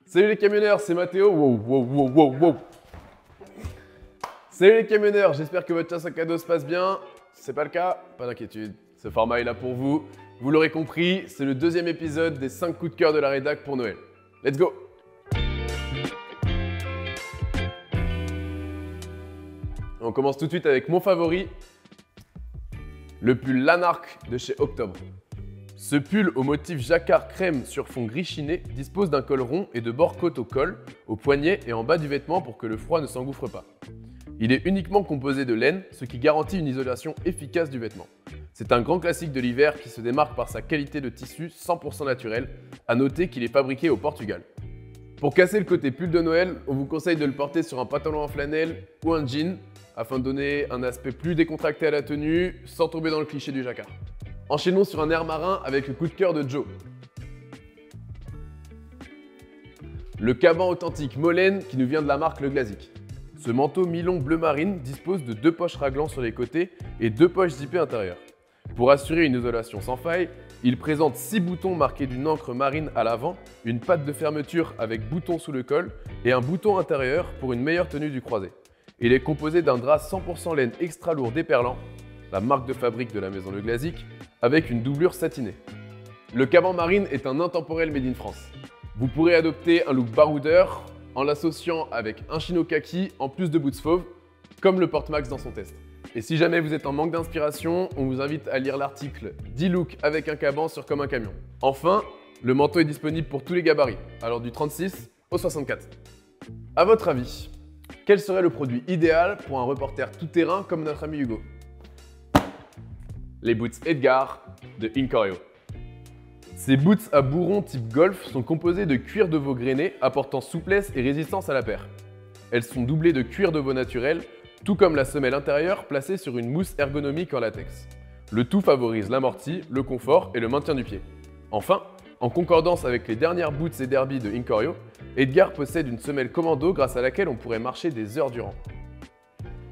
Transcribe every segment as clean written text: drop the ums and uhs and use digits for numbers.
Salut les camionneurs, c'est Mathéo. Wow, wow, wow, wow, wow. Salut les camionneurs, j'espère que votre chasse à cadeau se passe bien. Si c'est pas le cas, pas d'inquiétude. Ce format est là pour vous. Vous l'aurez compris, c'est le deuxième épisode des 5 coups de cœur de la rédac pour Noël. Let's go! On commence tout de suite avec mon favori, le pull Lanark de chez Octobre. Ce pull au motif jacquard crème sur fond gris chiné dispose d'un col rond et de bords côte au col, au poignet et en bas du vêtement pour que le froid ne s'engouffre pas. Il est uniquement composé de laine, ce qui garantit une isolation efficace du vêtement. C'est un grand classique de l'hiver qui se démarque par sa qualité de tissu 100% naturel. À noter qu'il est fabriqué au Portugal. Pour casser le côté pull de Noël, on vous conseille de le porter sur un pantalon en flanelle ou un jean afin de donner un aspect plus décontracté à la tenue sans tomber dans le cliché du jacquard. Enchaînons sur un air marin avec le coup de cœur de Joe. Le caban authentique Molène qui nous vient de la marque Le Glazik. Ce manteau mi-long bleu marine dispose de 2 poches raglant sur les côtés et 2 poches zippées intérieures. Pour assurer une isolation sans faille, il présente 6 boutons marqués d'une encre marine à l'avant, une patte de fermeture avec bouton sous le col et un bouton intérieur pour une meilleure tenue du croisé. Il est composé d'un drap 100% laine extra lourd déperlant, la marque de fabrique de la maison Le Glazik, avec une doublure satinée. Le caban marine est un intemporel made in France. Vous pourrez adopter un look baroudeur en l'associant avec un chino kaki en plus de boots fauves, comme le porte Max dans son test. Et si jamais vous êtes en manque d'inspiration, on vous invite à lire l'article 10 looks avec un caban sur Comme un camion. Enfin, le manteau est disponible pour tous les gabarits, alors du 36 au 64. A votre avis, quel serait le produit idéal pour un reporter tout-terrain comme notre ami Hugo? Les boots Edgar de Incorio. Ces boots à bourron type golf sont composées de cuir de veau grainé apportant souplesse et résistance à la paire. Elles sont doublées de cuir de veau naturel, tout comme la semelle intérieure placée sur une mousse ergonomique en latex. Le tout favorise l'amorti, le confort et le maintien du pied. Enfin, en concordance avec les dernières boots et derby de Incorio, Edgar possède une semelle commando grâce à laquelle on pourrait marcher des heures durant.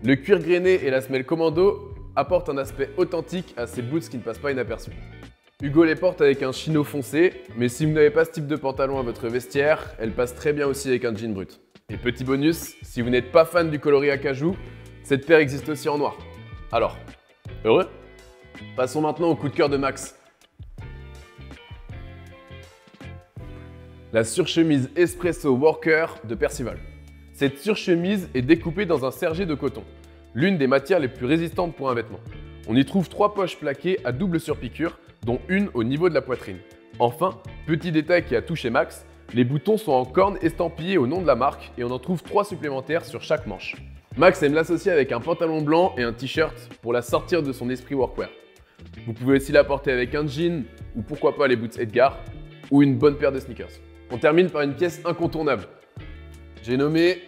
Le cuir grainé et la semelle commando apportent un aspect authentique à ces boots qui ne passent pas inaperçus. Hugo les porte avec un chino foncé, mais si vous n'avez pas ce type de pantalon à votre vestiaire, elle passe très bien aussi avec un jean brut. Et petit bonus, si vous n'êtes pas fan du coloris acajou, cette paire existe aussi en noir. Alors, heureux? Passons maintenant au coup de cœur de Max. La surchemise Espresso Worker de Percival. Cette surchemise est découpée dans un sergé de coton, l'une des matières les plus résistantes pour un vêtement. On y trouve 3 poches plaquées à double surpiqûre, dont une au niveau de la poitrine. Enfin, petit détail qui a touché Max, les boutons sont en corne estampillés au nom de la marque et on en trouve 3 supplémentaires sur chaque manche. Max aime l'associer avec un pantalon blanc et un t-shirt pour la sortir de son esprit workwear. Vous pouvez aussi la porter avec un jean ou pourquoi pas les boots Edgar ou une bonne paire de sneakers. On termine par une pièce incontournable. J'ai nommé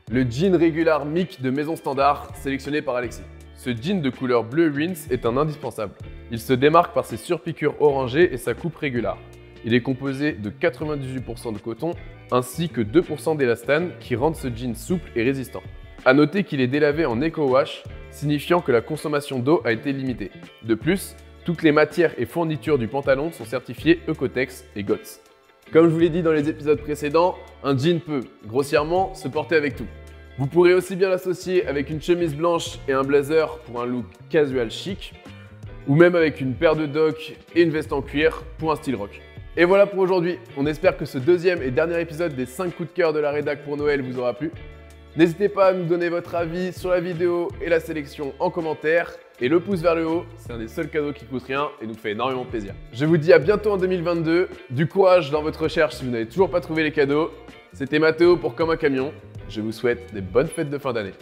le jean Regular Mic de Maison Standard sélectionné par Alexis. Ce jean de couleur bleu rince est un indispensable. Il se démarque par ses surpiqûres orangées et sa coupe régulière. Il est composé de 98% de coton ainsi que 2% d'élastane qui rendent ce jean souple et résistant. A noter qu'il est délavé en eco-wash, signifiant que la consommation d'eau a été limitée. De plus, toutes les matières et fournitures du pantalon sont certifiées Ecotex et GOTS. Comme je vous l'ai dit dans les épisodes précédents, un jean peut, grossièrement, se porter avec tout. Vous pourrez aussi bien l'associer avec une chemise blanche et un blazer pour un look casual chic, ou même avec une paire de docks et une veste en cuir pour un style rock. Et voilà pour aujourd'hui, on espère que ce deuxième et dernier épisode des 5 coups de cœur de la rédac pour Noël vous aura plu. N'hésitez pas à nous donner votre avis sur la vidéo et la sélection en commentaire. Et le pouce vers le haut, c'est un des seuls cadeaux qui coûte rien et nous fait énormément plaisir. Je vous dis à bientôt en 2022, du courage dans votre recherche si vous n'avez toujours pas trouvé les cadeaux. C'était Mathéo pour Comme un camion. Je vous souhaite des bonnes fêtes de fin d'année.